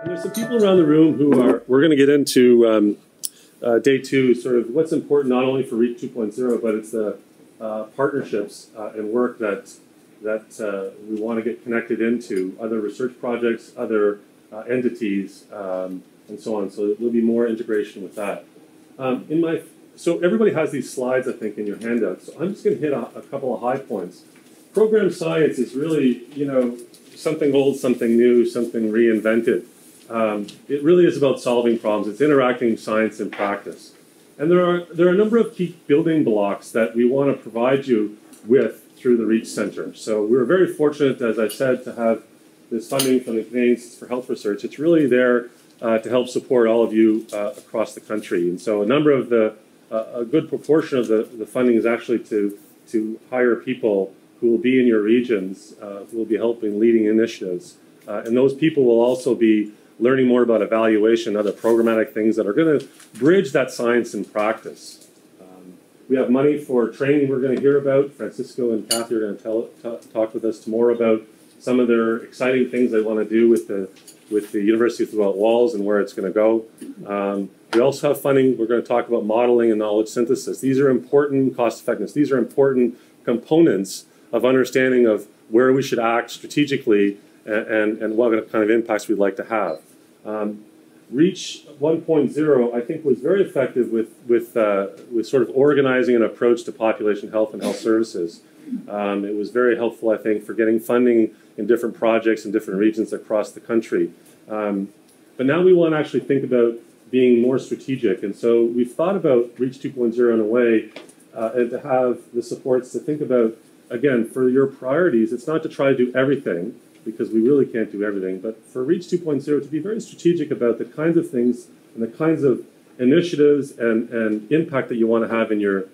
And there's some people around the room who are, we're going to get into day two, sort of what's important not only for REACH 2.0, but it's the partnerships and work that we want to get connected into, other research projects, other entities, and so on. So there'll be more integration with that. So everybody has these slides, I think, in your handouts. So I'm just going to hit a couple of high points. Program science is really, something old, something new, something reinvented. It really is about solving problems. It's interacting science and practice. And there are a number of key building blocks that we want to provide you with through the REACH Center. So we're very fortunate, as I said, to have this funding from the Canadian Institute for Health Research. It's really there to help support all of you across the country. And so a good proportion of the funding is actually to hire people who will be in your regions, who will be helping leading initiatives. And those people will also be learning more about evaluation, other programmatic things that are going to bridge that science and practice. We have money for training we're going to hear about. Francisco and Kathy are going to talk with us tomorrow about some of their exciting things they want to do with the University Without Walls and where it's going to go. We also have funding. We're going to talk about modeling and knowledge synthesis. These are important cost effectiveness. These are important components of understanding of where we should act strategically and what kind of impacts we'd like to have. REACH 1.0, I think, was very effective with sort of organizing an approach to population health and health services. It was very helpful, I think, for getting funding in different projects in different regions across the country. But now we want to actually think about being more strategic. And so we've thought about REACH 2.0 in a way and to have the supports to think about, again, for your priorities, it's not to try to do everything, because we really can't do everything, but for REACH 2.0 to be very strategic about the kinds of things and the kinds of initiatives and impact that you want to have in your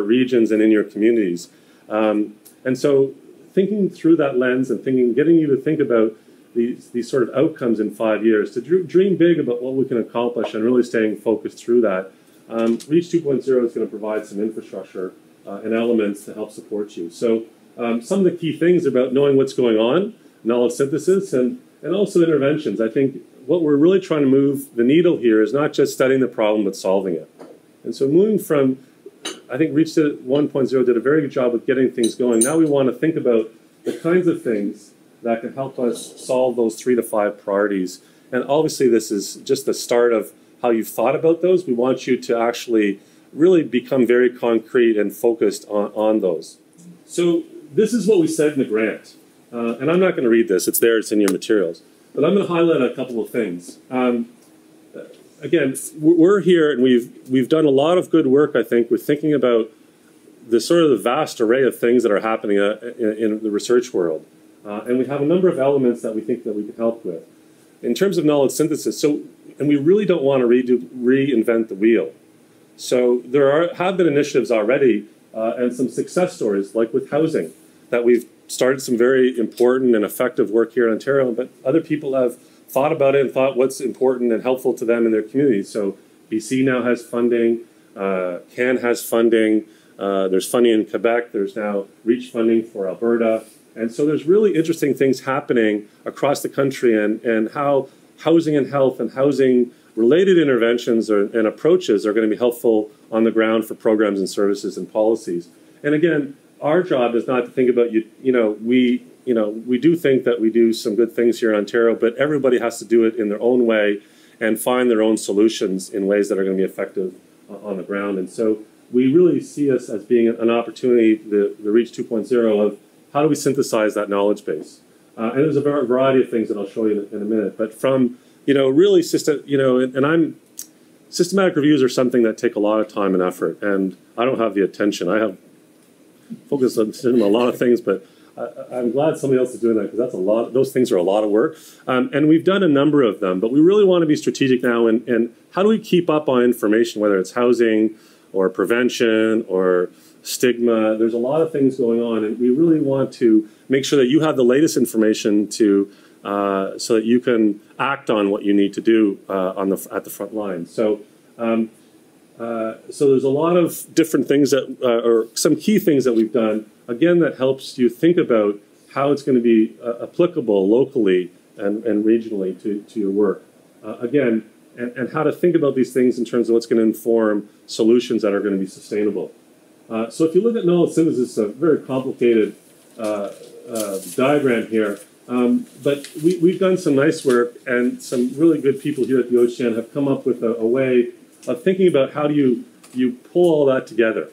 regions and in your communities. And so thinking through that lens and getting you to think about these sort of outcomes in 5 years, to dream big about what we can accomplish and really staying focused through that. REACH 2.0 is going to provide some infrastructure and elements to help support you. So some of the key things about knowing what's going on, knowledge synthesis, and also interventions. I think what we're really trying to move the needle here is not just studying the problem, but solving it. And so moving from, I think REACH 1.0 did a very good job with getting things going. Now we want to think about the kinds of things that can help us solve those 3 to 5 priorities. And obviously this is just the start of how you've thought about those. We want you to actually really become very concrete and focused on those. So this is what we said in the grant. And I'm not going to read this, it's there, it's in your materials. But I'm going to highlight a couple of things. Again, we're here and we've done a lot of good work, I think, with thinking about the sort of the vast array of things that are happening in the research world. And we have a number of elements that we think that we can help with. In terms of knowledge synthesis, and we really don't want to reinvent the wheel. So there have been initiatives already and some success stories, like with housing, that we've started some very important and effective work here in Ontario, but other people have thought about it and thought what's important and helpful to them in their communities. So BC now has funding, CAN has funding, there's funding in Quebec, there's now REACH funding for Alberta. And so there's really interesting things happening across the country and how housing and health and housing related interventions and approaches are going to be helpful on the ground for programs and services and policies. And again, our job is not to think about we do think that we do some good things here in Ontario, but everybody has to do it in their own way and find their own solutions in ways that are going to be effective on the ground. And so we really see us as being an opportunity, the REACH 2.0, of how do we synthesize that knowledge base. And there's a variety of things that I'll show you in a minute. But from, really systematic reviews are something that take a lot of time and effort, and I don't have the attention. I have focused on a lot of things, but I'm glad somebody else is doing that, because those things are a lot of work. And we've done a number of them, but we really want to be strategic now. And how do we keep up on information, whether it's housing or prevention or stigma? There's a lot of things going on, and we really want to make sure that you have the latest information so that you can act on what you need to do at the front line. So there's a lot of different things or some key things that we've done, again, that helps you think about how it's going to be applicable locally and regionally to your work. Again, and how to think about these things in terms of what's going to inform solutions that are going to be sustainable. So if you look at knowledge synthesis, it's a very complicated diagram here. But we've done some nice work, and some really good people here at the OHTN have come up with a way of thinking about how do you pull all that together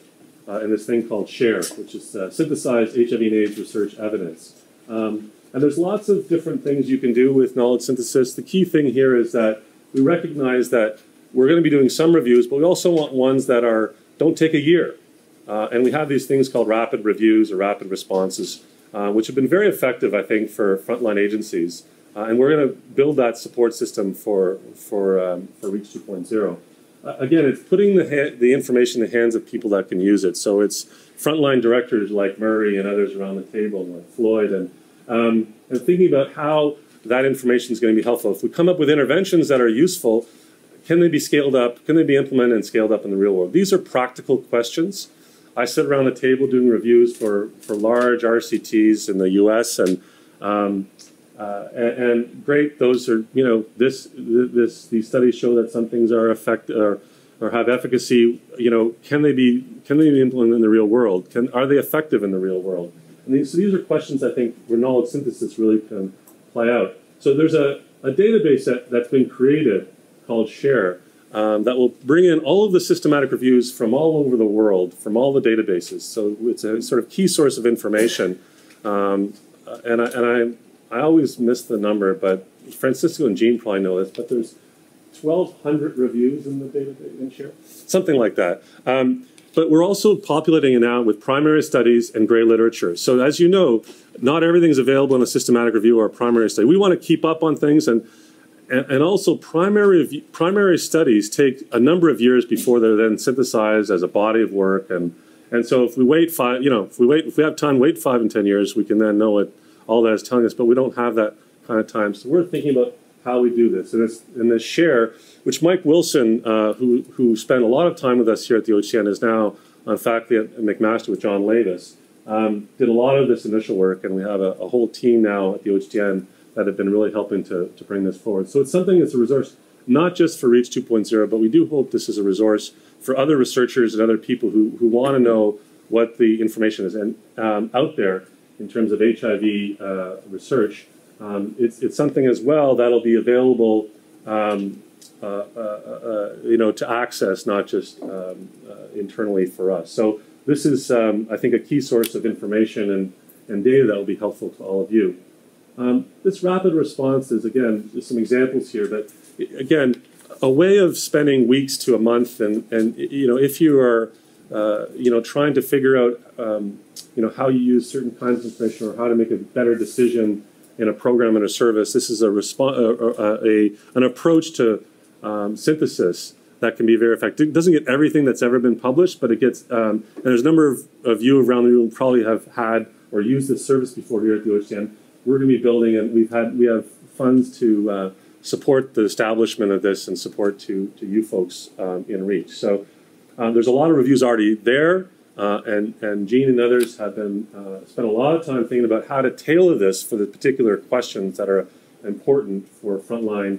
in this thing called SHARE, which is Synthesized HIV and AIDS Research Evidence. And there's lots of different things you can do with knowledge synthesis. The key thing here is that we recognize that we're going to be doing some reviews, but we also want ones that don't take a year. And we have these things called rapid reviews or rapid responses, which have been very effective, I think, for frontline agencies. And we're going to build that support system for REACH 2.0. Again, it's putting the information in the hands of people that can use it. So it's frontline directors like Murray and others around the table, like Floyd, and thinking about how that information is going to be helpful. If we come up with interventions that are useful, can they be scaled up? Can they be implemented and scaled up in the real world? These are practical questions. I sit around the table doing reviews for large RCTs in the U.S. and great. Those are, you know, these studies show that some things are effective or have efficacy. You know, can they be implemented in the real world? Are they effective in the real world? And so these are questions I think where knowledge synthesis really can play out. So there's a database that's been created called SHARE that will bring in all of the systematic reviews from all over the world, from all the databases. So it's a sort of key source of information. And I always miss the number, but Francisco and Jean probably know this, but there's 1,200 reviews in the database in SHARE, something like that. But we're also populating it now with primary studies and gray literature. So as you know, not everything's available in a systematic review or a primary study. We want to keep up on things, and also primary studies take a number of years before they're then synthesized as a body of work. And so if we wait if we have time, wait 5 and 10 years, we can then know what all that is telling us. But we don't have that kind of time. So we're thinking about how we do this. And in this SHARE, which Mike Wilson, who spent a lot of time with us here at the OHTN, is now on faculty at McMaster with John Lavis, did a lot of this initial work, and we have a whole team now at the OHTN that have been really helping to bring this forward. So it's something that's a resource not just for REACH 2.0, but we do hope this is a resource for other researchers and other people who want to know what the information is out there in terms of HIV research. It's something as well that'll be available, to access, not just internally for us. So this is, I think, a key source of information and data that will be helpful to all of you. This rapid response is, again, just some examples here, but again, a way of spending weeks to a month, and if you are, trying to figure out, how you use certain kinds of information or how to make a better decision in a program and a service. This is an approach to synthesis that can be very effective. It doesn't get everything that's ever been published, but it gets, and there's a number of you around the room probably have had or used this service before here at the OHTN. We're going to be building, and we have funds to support the establishment of this and support to you folks in REACH. So there's a lot of reviews already there. And Jean and others have been spent a lot of time thinking about how to tailor this for the particular questions that are important for frontline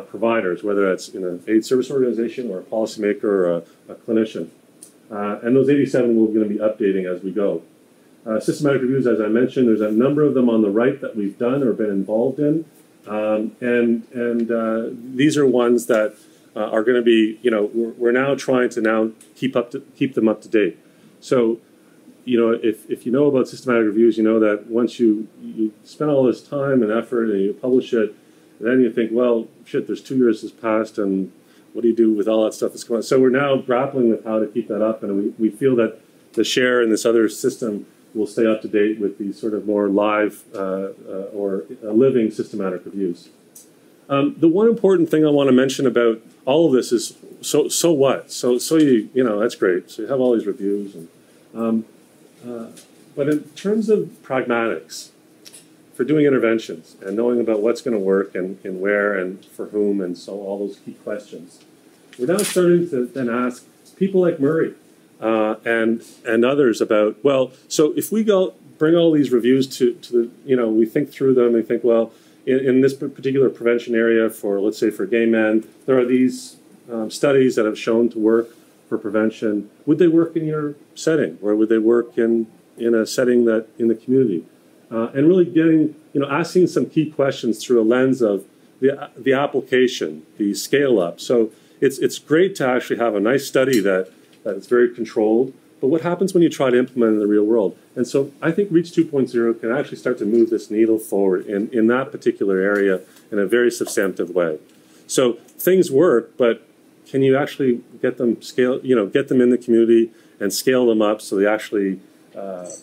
providers, whether that's in an AIDS service organization or a policymaker or a clinician. And those 87 we're going to be updating as we go. Systematic reviews, as I mentioned, there's a number of them on the right that we've done or been involved in. These are ones that are going to be, we're now trying to keep them up to date. So, if you know about systematic reviews, you know that once you spend all this time and effort and you publish it, then you think, well, shit, there's 2 years has passed, and what do you do with all that stuff that's going on? So we're now grappling with how to keep that up, and we feel that the SHARE and this other system will stay up to date with these sort of more live or living systematic reviews. The one important thing I want to mention about all of this is, so what? So that's great. So you have all these reviews, but in terms of pragmatics, for doing interventions and knowing about what's going to work and where and for whom, and so all those key questions, we're now starting to then ask people like Murray and others about, well, so if we go bring all these reviews to the, we think through them and think, well, in this particular prevention area for, let's say, for gay men, there are these studies that have shown to work for prevention. Would they work in your setting, or would they work in a setting that in the community? And really getting, asking some key questions through a lens of the application, the scale up. So it's great to actually have a nice study that is very controlled. But what happens when you try to implement it in the real world? And so I think REACH 2.0 can actually start to move this needle forward in that particular area in a very substantive way. So things work, but can you actually get them get them in the community and scale them up so they actually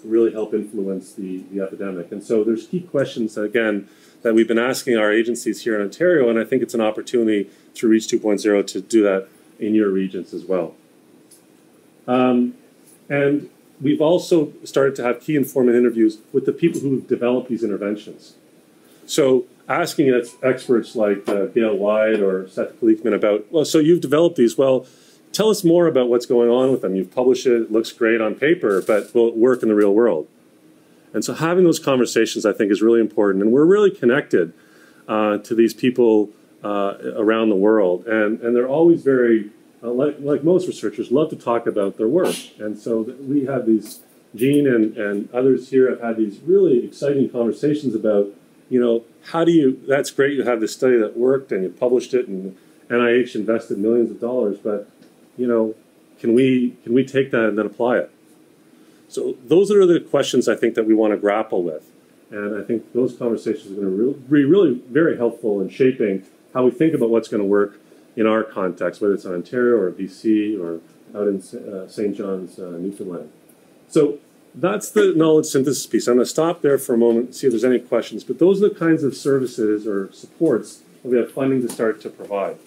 really help influence the epidemic? And so there's key questions that, again, that we've been asking our agencies here in Ontario, and I think it's an opportunity through REACH 2.0 to do that in your regions as well. And we've also started to have key informant interviews with the people who develop these interventions. So asking experts like Gail White or Seth Kalikman about, well, so you've developed these, well, tell us more about what's going on with them. You've published it looks great on paper, but will it work in the real world? And so having those conversations, I think, is really important. And we're really connected to these people around the world. And they're always very, like most researchers, love to talk about their work. And so we have these, Jean and others here have had these really exciting conversations about, how do you, that's great, you have this study that worked and you published it and NIH invested millions of dollars, but, can we take that and then apply it? So those are the questions I think that we want to grapple with. And I think those conversations are going to be really very helpful in shaping how we think about what's going to work in our context, whether it's in Ontario or BC or out in St. John's, Newfoundland. So that's the knowledge synthesis piece. I'm going to stop there for a moment and see if there's any questions. But those are the kinds of services or supports that we have funding to start to provide.